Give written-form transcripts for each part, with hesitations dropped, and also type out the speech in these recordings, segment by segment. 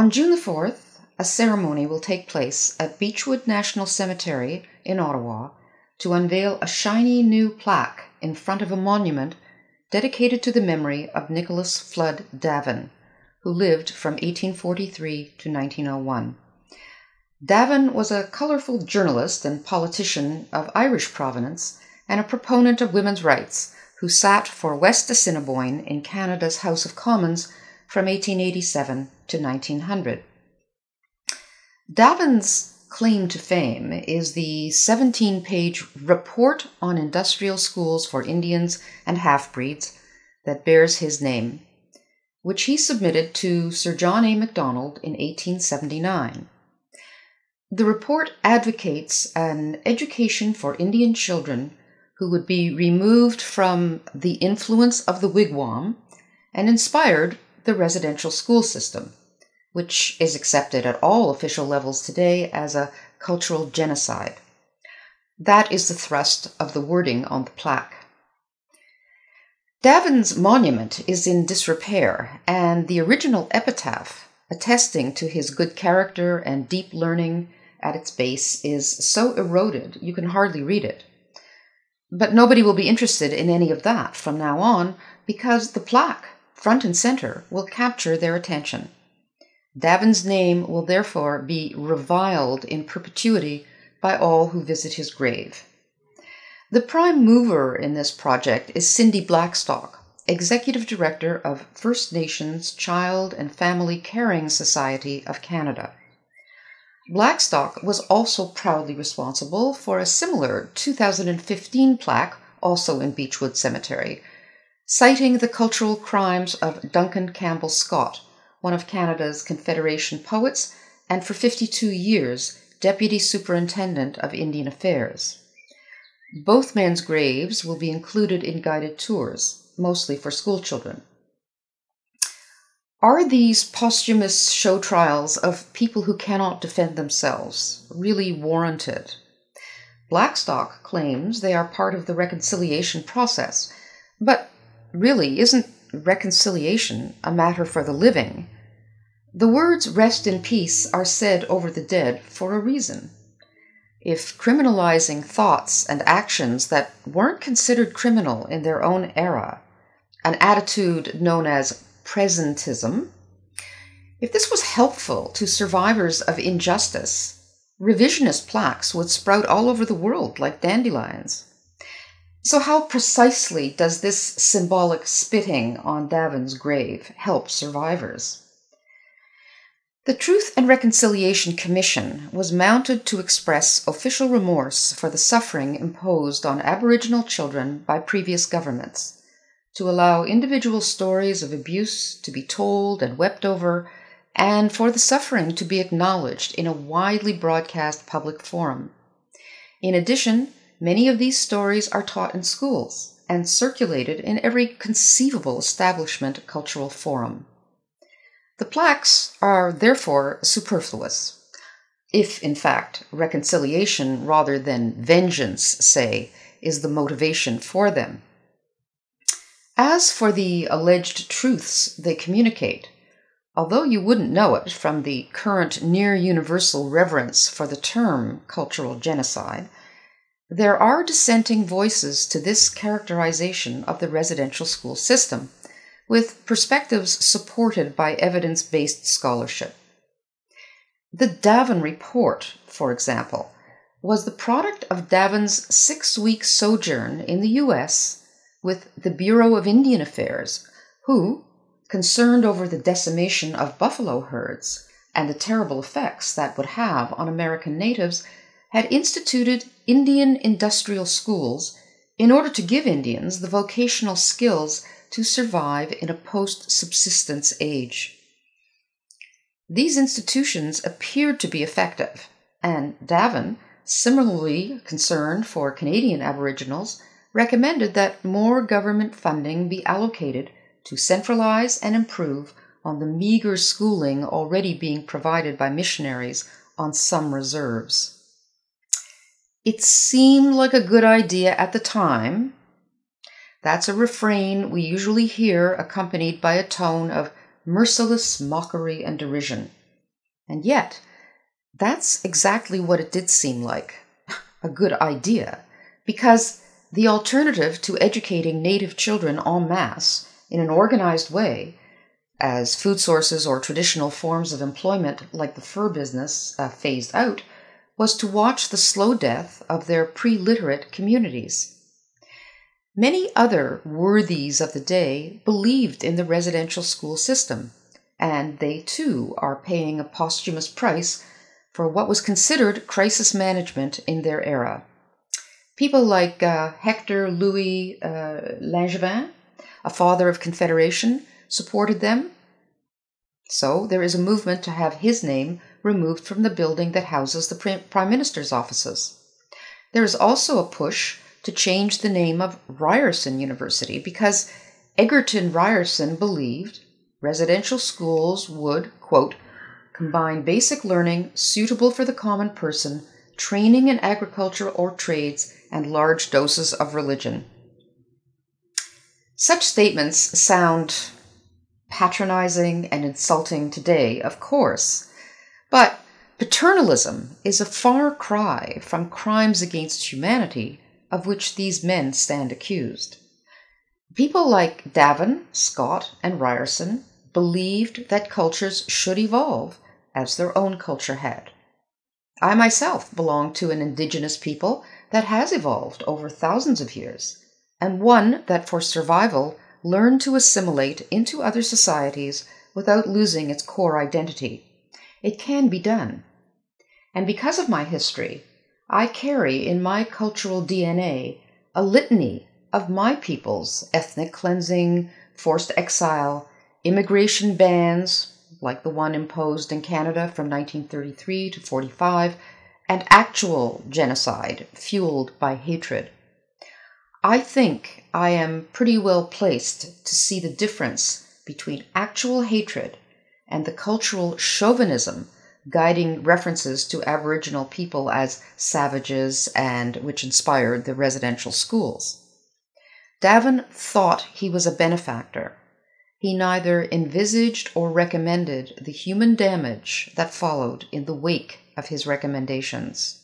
On June the 4th, a ceremony will take place at Beechwood National Cemetery in Ottawa to unveil a shiny new plaque in front of a monument dedicated to the memory of Nicholas Flood Davin, who lived from 1843 to 1901. Davin was a colourful journalist and politician of Irish provenance and a proponent of women's rights who sat for West Assiniboine in Canada's House of Commons from 1887 to 1900. Davin's claim to fame is the 17-page Report on Industrial Schools for Indians and Half-Breeds that bears his name, which he submitted to Sir John A. Macdonald in 1879. The report advocates an education for Indian children who would be removed from the influence of the wigwam and inspired the residential school system, which is accepted at all official levels today as a cultural genocide. That is the thrust of the wording on the plaque. Davin's monument is in disrepair, and the original epitaph, attesting to his good character and deep learning at its base, is so eroded you can hardly read it. But nobody will be interested in any of that from now on, because the plaque, front and center, will capture their attention. Davin's name will therefore be reviled in perpetuity by all who visit his grave. The prime mover in this project is Cindy Blackstock, Executive Director of First Nations Child and Family Caring Society of Canada. Blackstock was also proudly responsible for a similar 2015 plaque, also in Beechwood Cemetery, citing the cultural crimes of Duncan Campbell Scott, one of Canada's Confederation poets, and for 52 years, Deputy Superintendent of Indian Affairs. Both men's graves will be included in guided tours, mostly for schoolchildren. Are these posthumous show trials of people who cannot defend themselves really warranted? Blackstock claims they are part of the reconciliation process, but really, isn't reconciliation a matter for the living? The words rest in peace are said over the dead for a reason. If criminalizing thoughts and actions that weren't considered criminal in their own era, an attitude known as presentism, if this was helpful to survivors of injustice, revisionist plaques would sprout all over the world like dandelions. So how precisely does this symbolic spitting on Davin's grave help survivors? The Truth and Reconciliation Commission was mounted to express official remorse for the suffering imposed on Aboriginal children by previous governments, to allow individual stories of abuse to be told and wept over, and for the suffering to be acknowledged in a widely broadcast public forum. In addition, many of these stories are taught in schools and circulated in every conceivable establishment cultural forum. The plaques are therefore superfluous, if in fact reconciliation rather than vengeance, say, is the motivation for them. As for the alleged truths they communicate, although you wouldn't know it from the current near-universal reverence for the term cultural genocide, there are dissenting voices to this characterization of the residential school system, with perspectives supported by evidence-based scholarship. The Davin Report, for example, was the product of Davin's 6-week sojourn in the U.S. with the Bureau of Indian Affairs, who, concerned over the decimation of buffalo herds and the terrible effects that would have on American natives, had instituted Indian industrial schools in order to give Indians the vocational skills to survive in a post-subsistence age. These institutions appeared to be effective, and Davin, similarly concerned for Canadian Aboriginals, recommended that more government funding be allocated to centralize and improve on the meager schooling already being provided by missionaries on some reserves. It seemed like a good idea at the time. That's a refrain we usually hear accompanied by a tone of merciless mockery and derision. And yet, that's exactly what it did seem like. A good idea. Because the alternative to educating Native children en masse in an organized way, as food sources or traditional forms of employment like the fur business phased out, was to watch the slow death of their pre-literate communities. Many other worthies of the day believed in the residential school system, and they too are paying a posthumous price for what was considered crisis management in their era. People like Hector Louis Langevin, a father of Confederation, supported them. So there is a movement to have his name removed from the building that houses the Prime Minister's offices. There is also a push to change the name of Ryerson University because Egerton Ryerson believed residential schools would, quote, combine basic learning suitable for the common person, training in agriculture or trades, and large doses of religion. Such statements sound patronizing and insulting today, of course, but paternalism is a far cry from crimes against humanity of which these men stand accused. People like Davin, Scott, and Ryerson believed that cultures should evolve as their own culture had. I myself belong to an indigenous people that has evolved over thousands of years, and one that for survival learned to assimilate into other societies without losing its core identity. It can be done. And because of my history, I carry in my cultural DNA a litany of my people's ethnic cleansing, forced exile, immigration bans, like the one imposed in Canada from 1933 to 45, and actual genocide fueled by hatred. I think I am pretty well placed to see the difference between actual hatred and the cultural chauvinism guiding references to Aboriginal people as savages and which inspired the residential schools. Davin thought he was a benefactor. He neither envisaged or recommended the human damage that followed in the wake of his recommendations.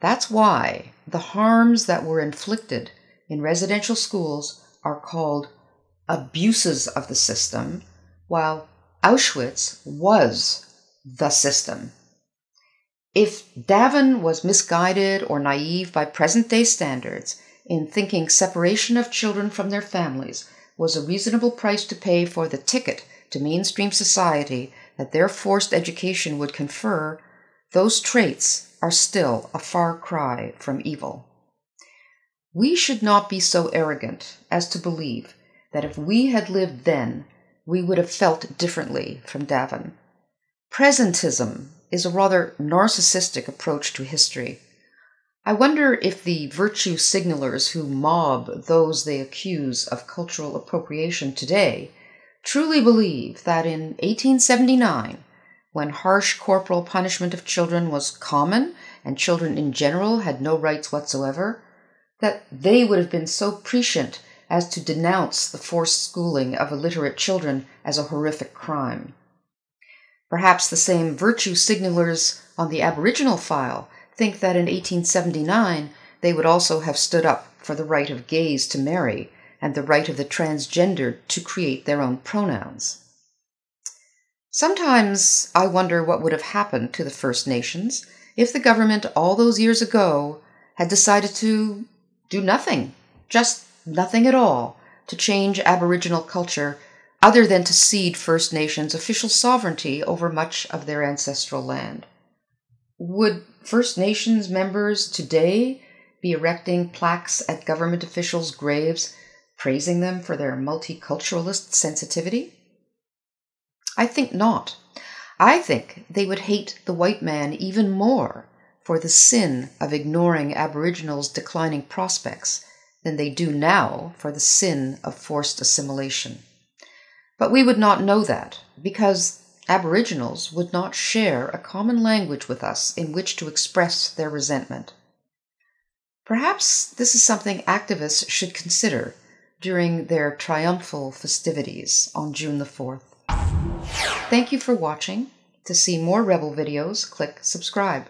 That's why the harms that were inflicted in residential schools are called abuses of the system, while Auschwitz was the system. If Davin was misguided or naive by present-day standards in thinking separation of children from their families was a reasonable price to pay for the ticket to mainstream society that their forced education would confer, those traits are still a far cry from evil. We should not be so arrogant as to believe that if we had lived then, we would have felt differently from Davin. Presentism is a rather narcissistic approach to history. I wonder if the virtue signalers who mob those they accuse of cultural appropriation today truly believe that in 1879, when harsh corporal punishment of children was common and children in general had no rights whatsoever, that they would have been so prescient as to denounce the forced schooling of illiterate children as a horrific crime. Perhaps the same virtue signalers on the Aboriginal file think that in 1879 they would also have stood up for the right of gays to marry and the right of the transgendered to create their own pronouns. Sometimes I wonder what would have happened to the First Nations if the government all those years ago had decided to do nothing, just nothing at all, to change Aboriginal culture other than to cede First Nations official sovereignty over much of their ancestral land. Would First Nations members today be erecting plaques at government officials' graves praising them for their multiculturalist sensitivity? I think not. I think they would hate the white man even more for the sin of ignoring Aboriginals' declining prospects than they do now for the sin of forced assimilation. But we would not know that, because Aboriginals would not share a common language with us in which to express their resentment. Perhaps this is something activists should consider during their triumphal festivities on June the 4th. Thank you for watching. To see more Rebel videos, click subscribe.